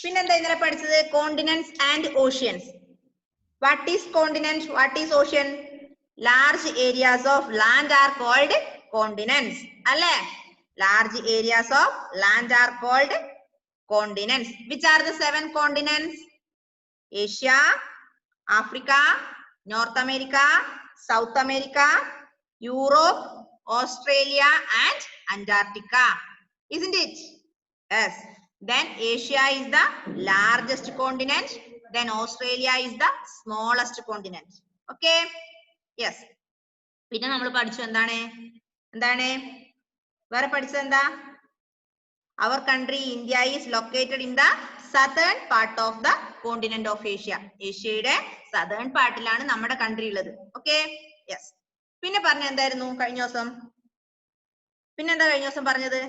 പിന്നെന്താ ഇന്നലെ പഠിച്ചത്? Continents and oceans. What is continent? What is ocean? Large areas of land are called continents. അല്ലേ? Large areas of land are called continents. Which are the 7 continents? Asia, Africa, North America, South America, Europe, Australia, and Antarctica. Isn't it? Yes. Then Asia is the largest continent. Then Australia is the smallest continent. Okay? Yes. പിന്നെ നമ്മൾ പഠിച്ചു എന്താണ് വേറെ പഠിച്ചത് എന്താ? Our country India is located in the southern part of the continent of Asia. ഏഷ്യയുടെ southern പാർട്ടിലാണ് നമ്മുടെ country ഉള്ളത്. Okay? Yes. പിന്നെ പറഞ്ഞ എന്തായിരുന്നു കഴിഞ്ഞ ദിവസം? പിന്നെന്താ കഴിഞ്ഞ ദിവസം പറഞ്ഞത്?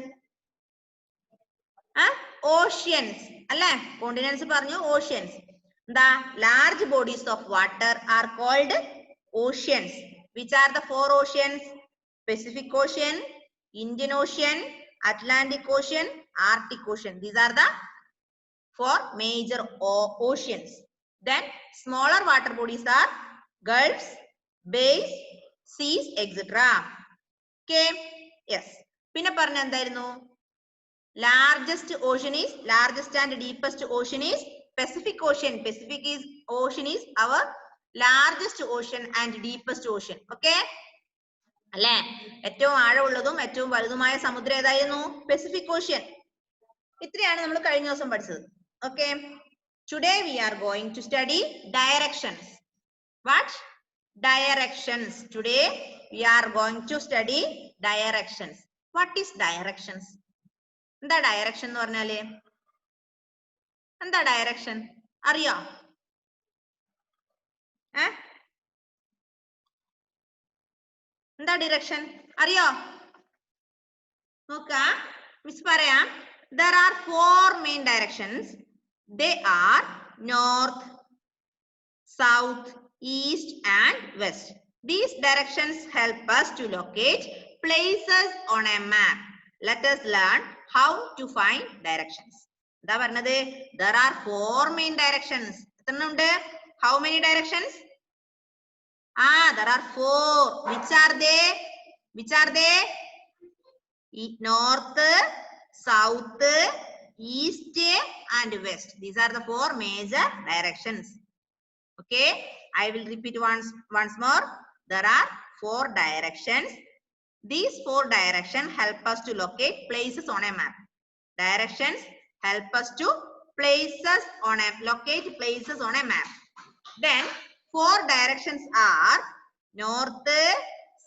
ഓഷ്യൻസ് അല്ലേ? കോണ്ടിനെന്റ്സ് പറഞ്ഞു, ഓഷ്യൻസ്. എന്താ? Large bodies of water are called oceans. Which are the 4 oceans? Pacific ocean, Indian ocean, Atlantic ocean, Arctic ocean. These are the 4 major oceans. Then smaller water bodies are gulfs, bays, seas, etc. Okay? Yes. പിന്നെ പറഞ്ഞ എന്തായിരുന്നു? Largest and deepest ocean is Pacific Ocean. Pacific Ocean is our largest ocean and deepest ocean. Okay? അല്ലേ? ഏറ്റവും ആഴമുള്ളതും ഏറ്റവും വലുതുമായ സമുദ്രം ഏതായിരുന്നു? Pacific Ocean. ഇത്രയാണ് നമ്മൾ കഴിഞ്ഞ ദിവസം പഠിച്ചത്. Okay? Today we are going to study directions. What? Directions. Today we are going to study directions. What is directions? എന്താ ഡയറക്ഷൻ എന്ന് പറഞ്ഞാല്? എന്താ ഡയറക്ഷൻ അറിയോ? എന്താ ഡിറക്ഷൻ അറിയോ? നോക്ക, മിസ് പറയാം. There are 4 main directions. They are north, south, east and west. These directions help us to locate places on a map. Let us learn how to find directions. എന്താ പറഞ്ഞത്? There are 4 main directions. എത്ര ഉണ്ട്? How many directions? There are 4. Which are they? North, south, east and west. These are the 4 major directions. Okay? I will repeat once more. There are 4 directions. These 4 directions help us to locate places on a map. Directions help us to locate places on a map. Then 4 directions are north,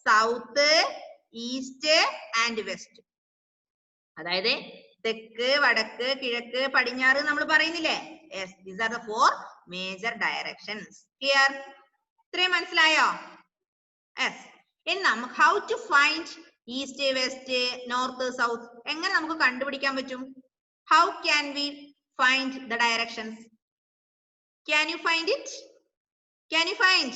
south, east and west. അതായത് തെക്ക്, വടക്ക്, കിഴക്ക്, പടിഞ്ഞാറ് നമ്മൾ പറയുന്നില്ലേ? Yes, these are the 4 major directions. Clear? ഇത്രയും മനസ്സിലായോ? Yes. How to find east, west, north, south? എങ്ങനെ നമുക്ക് കണ്ടുപിടിക്കാൻ പറ്റും? How can we find the directions? Can you find it? Can you find?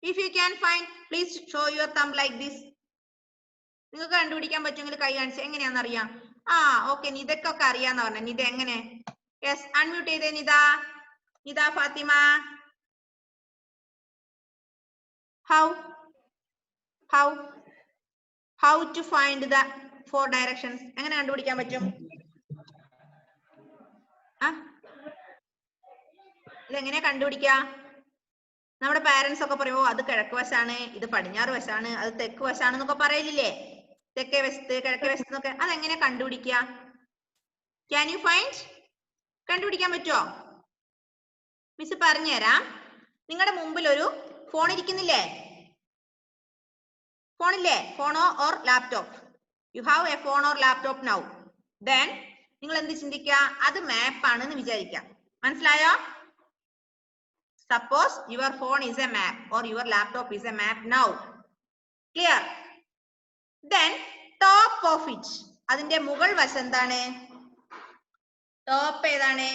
If you can find, please show your thumb like this. നിങ്ങൾക്ക് കണ്ടുപിടിക്കാൻ പറ്റുമെങ്കിൽ കൈ കാണിച്ച്. എങ്ങനെയാണെന്ന് അറിയാം? ഓക്കെ, നിതക്കൊക്കെ അറിയാന്ന് പറഞ്ഞ. നിത എങ്ങനെ? യെസ്, അൺമ്യൂട്ട് ചെയ്തേ. Nita Fathima. How to find the 4 directions? എങ്ങനെ കണ്ടുപിടിക്കാൻ പറ്റും? ഇതെങ്ങനെ കണ്ടുപിടിക്കുക? നമ്മുടെ പാരന്റ്സ് ഒക്കെ പറയുമോ അത് കിഴക്ക് വശാണ്, ഇത് പടിഞ്ഞാറ് വശാണ്, അത് തെക്ക് വശാണെന്നൊക്കെ പറയില്ലേ? തെക്കേ വശത്ത്, കിഴക്കേ വശത്ത് എന്നൊക്കെ. അതെങ്ങനെ കണ്ടുപിടിക്കുക? Can you find? കണ്ടുപിടിക്കാൻ പറ്റുമോ? മിസ് പറഞ്ഞുതരാം. നിങ്ങളുടെ മുമ്പിൽ ഒരു ഫോൺ ഇരിക്കുന്നില്ലേ? ഫോണില്ലേ? ഫോണോ or laptop? You have A phone or laptop now. Then നിങ്ങൾ എന്ത് ചിന്തിക്കുക? അത് മാപ്പ് ആണെന്ന് വിചാരിക്കാം. മനസ്സിലായോ? Suppose your phone is a map or your laptop is a map now. Clear? Then top of it, അതിന്റെ മുകൾ വശം എന്താണ്? ടോപ്പ് ഏതാണ്?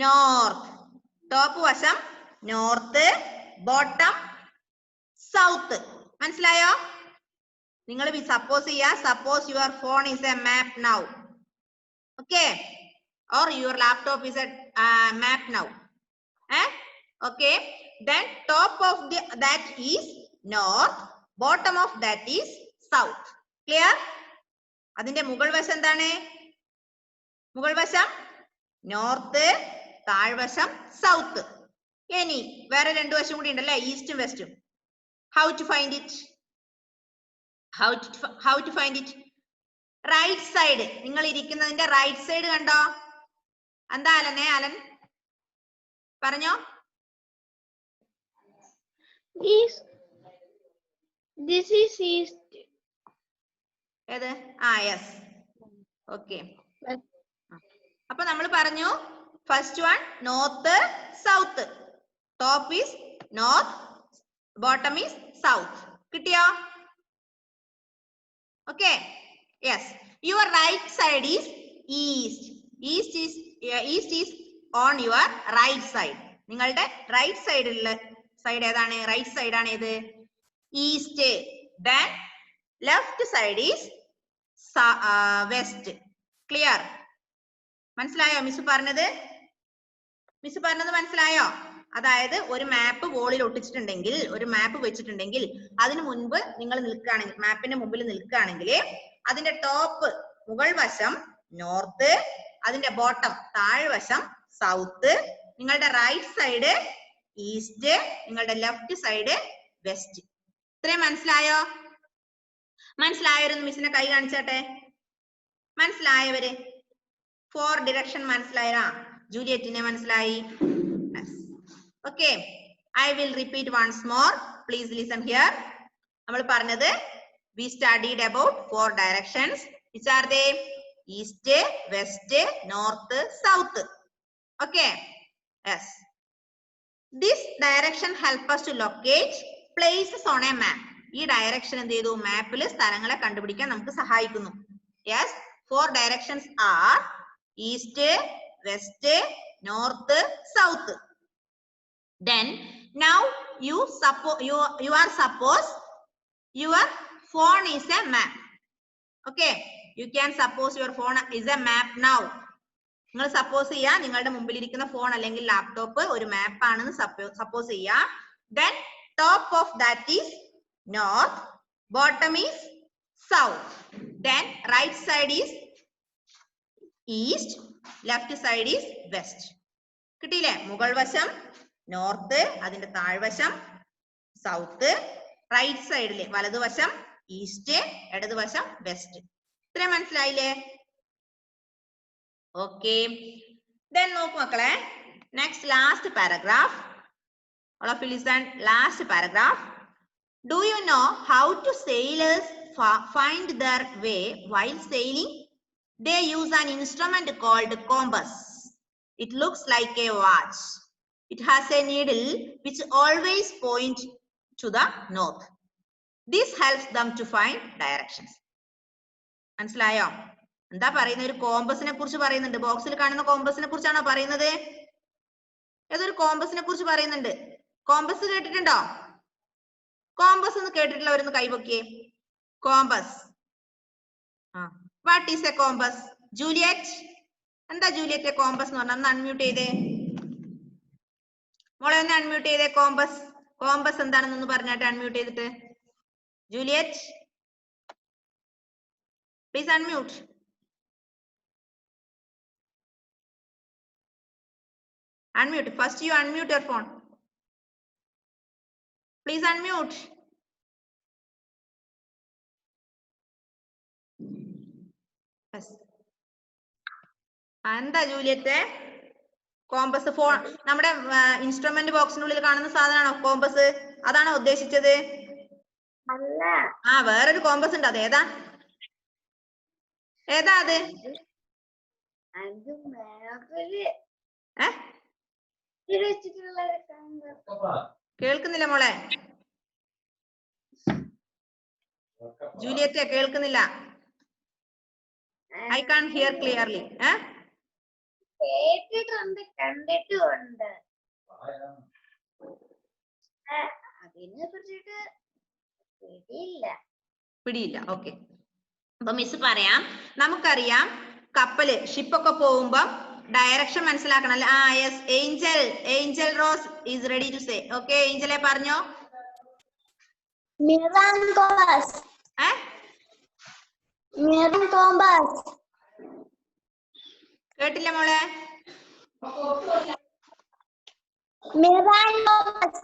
നോർത്ത്. ടോപ്പ് വശം നോർത്ത്, ബോട്ടം സൗത്ത്. മനസ്സിലായോ? നിങ്ങൾ സപ്പോസ് ചെയ്യുക, suppose your phone is A map now. Okay, or your laptop is a map now. Okay, then top of that is north, bottom of that is south. Clear? അതിന്റെ മുകൾ വശം എന്താണ്? മുകൾ വശം north, താഴ്വശം south. ഇനി വേറെ രണ്ടു വശം കൂടി ഉണ്ടല്ലേ, ഈസ്റ്റും വെസ്റ്റും. How to find it? How to find it? Right side, നിങ്ങൾ ഇരിക്കുന്നതിന്റെ റൈറ്റ് സൈഡ് കണ്ടോ? എന്താ അലനെ? അലൻ പറഞ്ഞോ. This is east. ഏത്? യെസ്. ഓക്കെ, അപ്പൊ നമ്മൾ പറഞ്ഞു first one north south. Top is north, bottom is south. കിട്ടിയോ? Okay, yes. Your right side is east. East is on your right side. നിങ്ങളുടെ റൈറ്റ് സൈഡിലുള്ള സൈഡ് ഏതാണ്? Right side ആണ് ഏത്? East. Then left side is west. Clear? മനസ്സിലായോ miss പറഞ്ഞത്? Miss പറഞ്ഞത് മനസ്സിലായോ? അതായത് ഒരു മാപ്പ് വോളിൽ ഒട്ടിച്ചിട്ടുണ്ടെങ്കിൽ, ഒരു മാപ്പ് വെച്ചിട്ടുണ്ടെങ്കിൽ അതിനു മുൻപ് നിങ്ങൾ നിൽക്കുകയാണെങ്കിൽ, മാപ്പിന്റെ മുമ്പിൽ നിൽക്കുകയാണെങ്കിൽ അതിന്റെ ടോപ്പ് മുകൾ വശം നോർത്ത്, അതിന്റെ ബോട്ടം താഴ്വശം സൗത്ത്, നിങ്ങളുടെ റൈറ്റ് സൈഡ് ഈസ്റ്റ്, നിങ്ങളുടെ ലെഫ്റ്റ് സൈഡ് വെസ്റ്റ്. ഇത്രയും മനസ്സിലായോ? മനസ്സിലായവരൊന്ന് മിസ്സിനെ കൈ കാണിച്ചാട്ടെ. മനസ്സിലായവര്? 4 ഡിറക്ഷൻ മനസ്സിലായോ? ജൂലിയറ്റിനെ മനസ്സിലായി? Okay, I will repeat once more. Please listen here. നമ്മൾ പറഞ്ഞത് we studied about 4 directions. Which are they? East, west, north, south. Okay, yes. This direction help us to locate places on a map. ഈ direction എന്ത് ചെയ്തു? മാപ്പിൽ സ്ഥലങ്ങളെ കണ്ടുപിടിക്കാൻ നമുക്ക് സഹായിക്കുന്നു. Yes, 4 directions are east, west, north, south. Then now you are suppose your phone is a map. Okay, you can suppose your phone is a map now. നിങ്ങൾ suppose ചെയ്യാ നിങ്ങളുടെ മുമ്പിൽ ഇരിക്കുന്ന ഫോൺ അല്ലെങ്കിൽ ലാപ്ടോപ്പ് ഒരു മാപ്പ് ആണെന്ന് സപ്പോസ് ചെയ്യാ. Then top of that is north, bottom is south. Then right side is east, left side is west. കിട്ടിയില്ലേ? മുകൾ വശം നോർത്ത്, അതിന്റെ താഴ്വശം സൗത്ത്, റൈറ്റ് സൈഡില് വലതുവശം ഈസ്റ്റ്, ഇടതുവശം വെസ്റ്റ്. ഇത്രയും മനസ്സിലായില്ലേ? ഓക്കെ, then നോക്കൂ മക്കളെ, next last paragraph. all of you listen. Last paragraph. Do you know how to sailors find their way while sailing? They use an instrument called compass. It looks like a watch. It has a needle which always points to the north. This helps them to find directions. മനസ്സിലായോ? എന്താ പറയുന്നത്? ഒരു കോമ്പസിനെ കുറിച്ച് പറയുന്നുണ്ട്. ബോക്സിൽ കാണുന്ന കോമ്പസിനെ കുറിച്ചാണോ പറയുന്നത്? ഏതൊരു കോമ്പസിനെ കുറിച്ച് പറയുന്നുണ്ട്. കോമ്പസ് കേട്ടിട്ടുണ്ടോ? കോമ്പസ് എന്ന് കേട്ടിട്ടുള്ളവരൊന്ന് കൈപൊക്കിയേ. Compass. What is a compass? Juliet, എന്താ ജൂലിയറ്റ് കോമ്പസ് എന്ന് പറഞ്ഞാൽ? ഒന്ന് അൺമ്യൂട്ട് ചെയ്തേ മോളെ, ഒന്ന് അൺമ്യൂട്ട് ചെയ്തേ. കോമ്പസ്, കോമ്പസ് എന്താണെന്നൊന്ന് പറഞ്ഞാട്ടെ അൺമ്യൂട്ട് ചെയ്തിട്ട്. Juliet, please unmute. Unmute. First you unmute your phone. Please unmute. Yes. എന്താ ജൂലിയറ്റ്? കോമ്പസ് ഫോൺ നമ്മുടെ ഇൻസ്ട്രുമെന്റ് ബോക്സിനുള്ളിൽ കാണുന്ന സാധനമാണോ കോമ്പസ്? അതാണോ ഉദ്ദേശിച്ചത്? വേറൊരു കോമ്പസ് ഉണ്ട്. അത് ഏതാ? ഏതാ അത്? കേൾക്കുന്നില്ല മോളെ. ജൂലിയറ്റ് കേൾക്കുന്നില്ല. I can't hear clearly. കണ്ടിട്ടുണ്ട്. അതിനെ കുറിച്ചിട്ട് പിടിയില്ല. ഓക്കെ, അപ്പൊ മിസ് പറയാം. നമുക്കറിയാം കപ്പല് ഷിപ്പൊക്കെ പോകുമ്പോ ഡയറക്ഷൻ മനസ്സിലാക്കണം അല്ലെ? ആ yes, Angel Rose is ready to say. Okay, ഏഞ്ചലെ പറഞ്ഞോ. Mirror and compass. Mirror and compass. കേട്ടില്ല മോളെ? Mirror and compass.